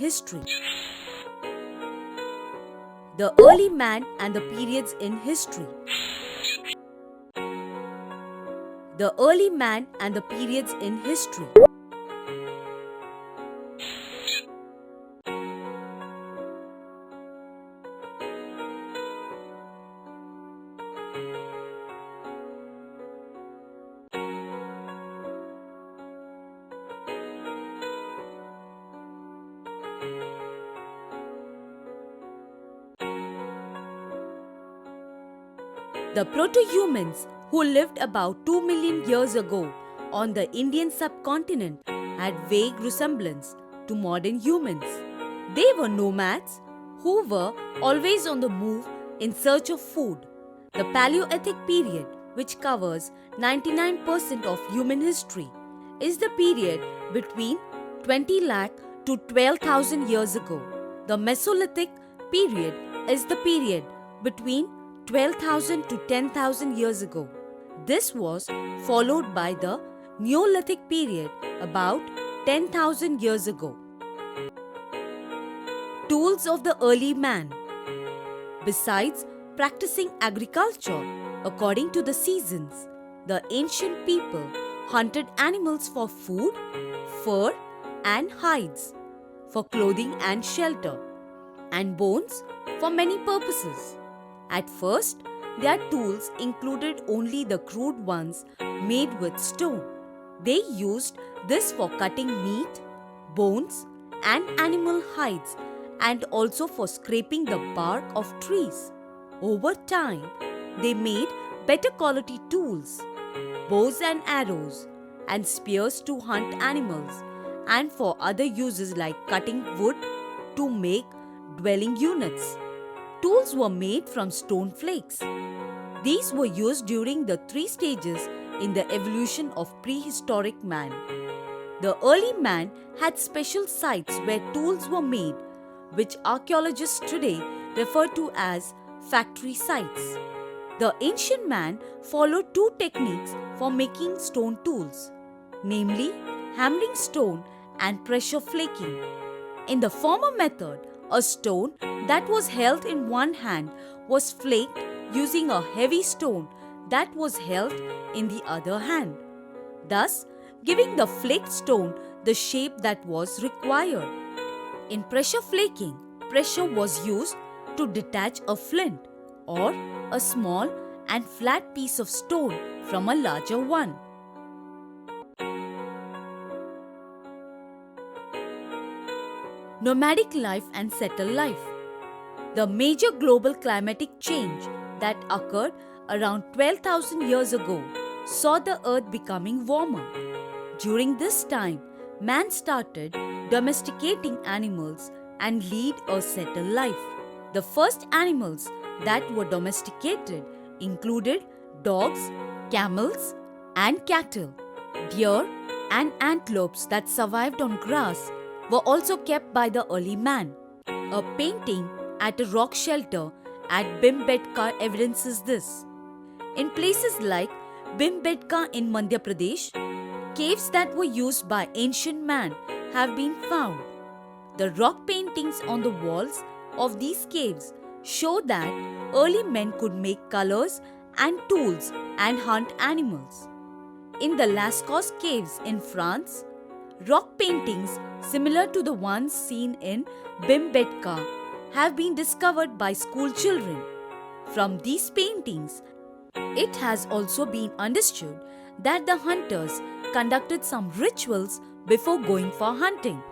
history. The early man and the periods in history. The early man and the periods in history. The proto-humans who lived about 2 million years ago on the Indian subcontinent had vague resemblance to modern humans. They were nomads who were always on the move in search of food. The Paleolithic period, which covers 99% of human history, is the period between 20 lakh to 12,000 years ago. The Mesolithic period is the period between 12,000 to 10,000 years ago. This was followed by the Neolithic period about 10,000 years ago. Tools of the early man. Besides practicing agriculture according to the seasons, the ancient people hunted animals for food, fur and hides, for clothing and shelter, and bones for many purposes. At first, their tools included only the crude ones made with stone. They used this for cutting meat, bones, and animal hides, and also for scraping the bark of trees. Over time, they made better quality tools, bows and arrows, and spears to hunt animals, and for other uses like cutting wood to make dwelling units. Tools were made from stone flakes. These were used during the 3 stages in the evolution of prehistoric man. The early man had special sites where tools were made, which archaeologists today refer to as factory sites. The ancient man followed 2 techniques for making stone tools, namely hammering stone and pressure flaking. In the former method, a stone that was held in one hand was flaked using a heavy stone that was held in the other hand, thus giving the flaked stone the shape that was required. In pressure flaking, pressure was used to detach a flint or a small and flat piece of stone from a larger one. Nomadic life and settled life. The major global climatic change that occurred around 12,000 years ago saw the earth becoming warmer. During this time, man started domesticating animals and lead a settled life. The first animals that were domesticated included dogs, camels, and cattle. Deer and antelopes that survived on grass were also kept by the early man. A painting at a rock shelter at Bhimbetka evidences this. In places like Bhimbetka in Madhya Pradesh, caves that were used by ancient man have been found. The rock paintings on the walls of these caves show that early men could make colors and tools and hunt animals. In the Lascaux caves in France, rock paintings similar to the ones seen in Bhimbetka have been discovered by school children. From these paintings, it has also been understood that the hunters conducted some rituals before going for hunting.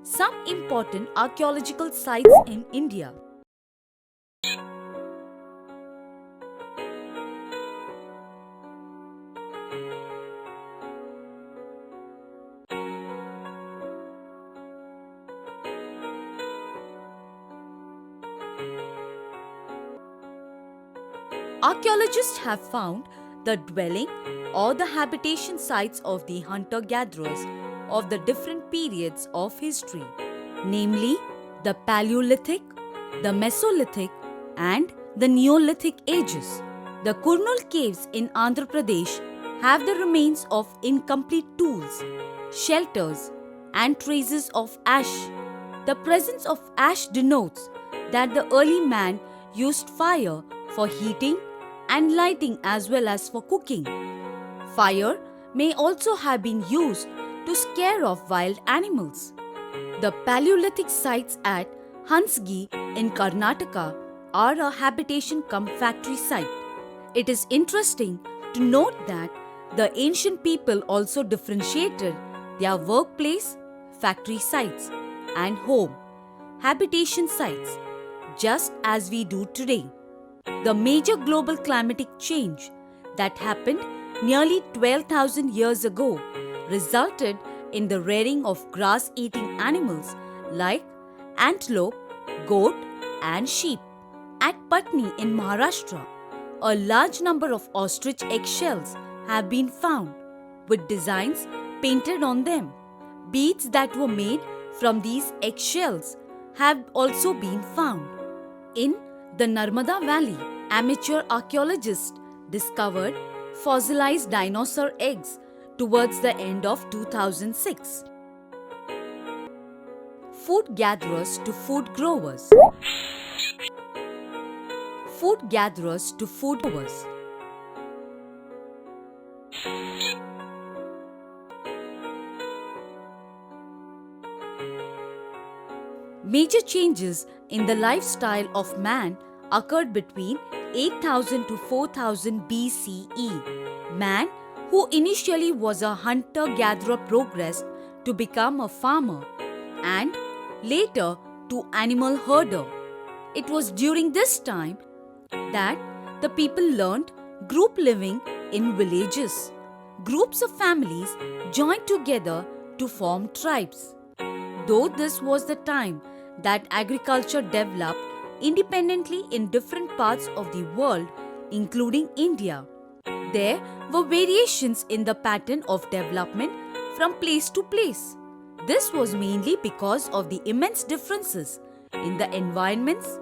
Some important archaeological sites in India. Archaeologists have found the dwelling or the habitation sites of the hunter-gatherers of the different periods of history, namely the Paleolithic, the Mesolithic, and the Neolithic ages. The Kurnool caves in Andhra Pradesh have the remains of incomplete tools, shelters, and traces of ash. The presence of ash denotes that the early man used fire for heating and lighting as well as for cooking. Fire may also have been used to scare off wild animals. The Paleolithic sites at Hansgi in Karnataka are a habitation cum factory site. It is interesting to note that the ancient people also differentiated their workplace, factory sites, and home, habitation sites, just as we do today. The major global climatic change that happened nearly 12,000 years ago resulted in the rearing of grass-eating animals like antelope, goat, and sheep. At Patni in Maharashtra, a large number of ostrich eggshells have been found, with designs painted on them. Beads that were made from these eggshells have also been found. In the Narmada Valley, amateur archaeologists discovered fossilized dinosaur eggs towards the end of 2006. Food gatherers to food growers. Food gatherers to food growers. Major changes in the lifestyle of man occurred between 8000 to 4000 BCE. Man, who initially was a hunter-gatherer, progressed to become a farmer and later to animal herder. It was during this time that the people learned group living in villages. Groups of families joined together to form tribes. Though this was the time that agriculture developed independently in different parts of the world, including India, there were variations in the pattern of development from place to place. This was mainly because of the immense differences in the environments,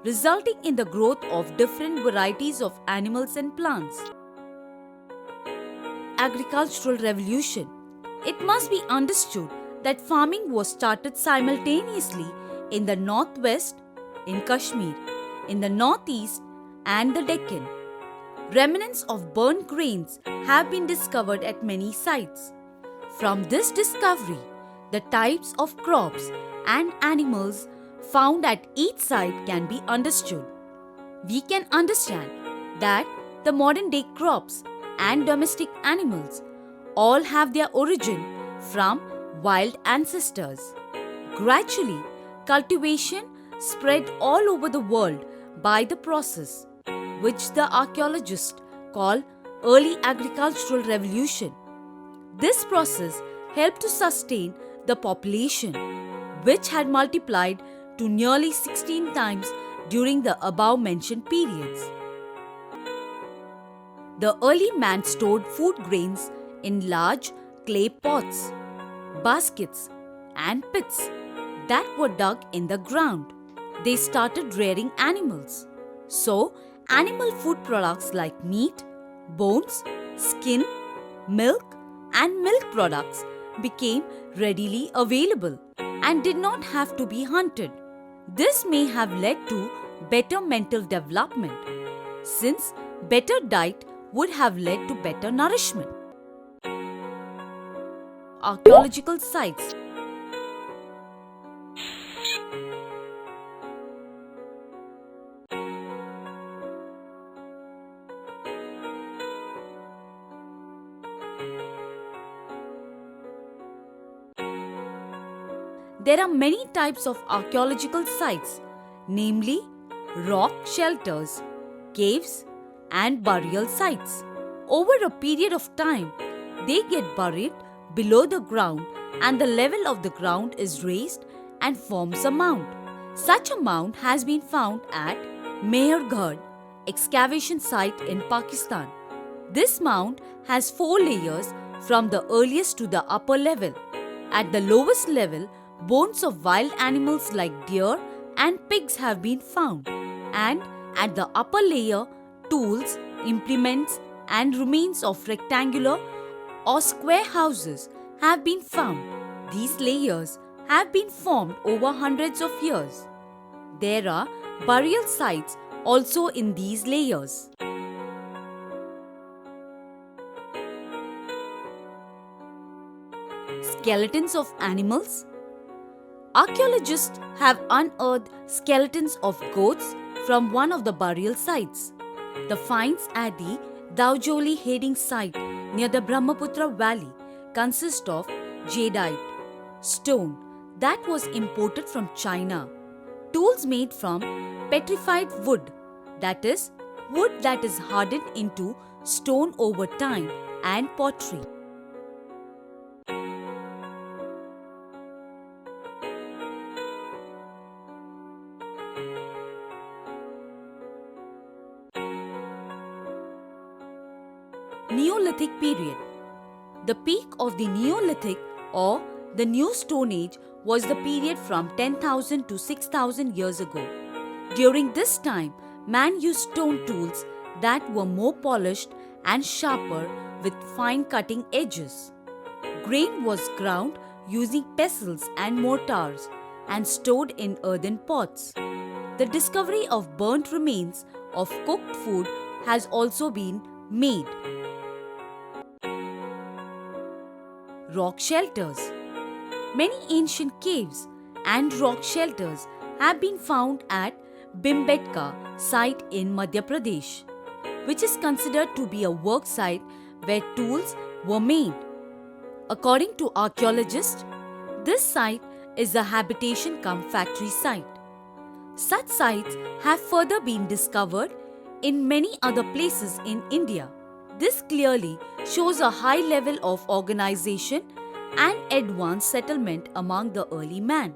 resulting in the growth of different varieties of animals and plants. Agricultural revolution. It must be understood that farming was started simultaneously in the northwest, in Kashmir, in the northeast, and the Deccan. Remnants of burnt grains have been discovered at many sites. From this discovery, the types of crops and animals found at each site can be understood. We can understand that the modern day crops and domestic animals all have their origin from wild ancestors. Gradually, cultivation spread all over the world by the process, which the archaeologists call early agricultural revolution. This process helped to sustain the population, which had multiplied to nearly 16 times during the above mentioned periods. The early man stored food grains in large clay pots, baskets, and pits that were dug in the ground. They started rearing animals. So, animal food products like meat, bones, skin, milk, and milk products became readily available and did not have to be hunted. This may have led to better mental development, since better diet would have led to better nourishment. Archaeological sites. There are many types of archaeological sites, namely rock shelters, caves, and burial sites. Over a period of time, they get buried below the ground and the level of the ground is raised and forms a mound. Such a mound has been found at Mehergarh excavation site in Pakistan. This mound has 4 layers from the earliest to the upper level. At the lowest level, bones of wild animals like deer and pigs have been found, and at the upper layer, tools, implements, and remains of rectangular or square houses have been found. These layers have been formed over hundreds of years. There are burial sites also in these layers. Skeletons of animals. Archaeologists have unearthed skeletons of goats from one of the burial sites. The finds at the Daujoli Heding site near the Brahmaputra Valley consist of jadeite stone that was imported from China, tools made from petrified wood, that is, wood that is hardened into stone over time, and pottery. Neolithic period. The peak of the Neolithic or the New Stone Age was the period from 10,000 to 6,000 years ago. During this time, man used stone tools that were more polished and sharper with fine cutting edges. Grain was ground using pestles and mortars and stored in earthen pots. The discovery of burnt remains of cooked food has also been made. Rock shelters. Many ancient caves and rock shelters have been found at Bhimbetka site in Madhya Pradesh, which is considered to be a work site where tools were made. According to archaeologists, this site is a habitation cum factory site. Such sites have further been discovered in many other places in India. This clearly shows a high level of organization and advanced settlement among the early man.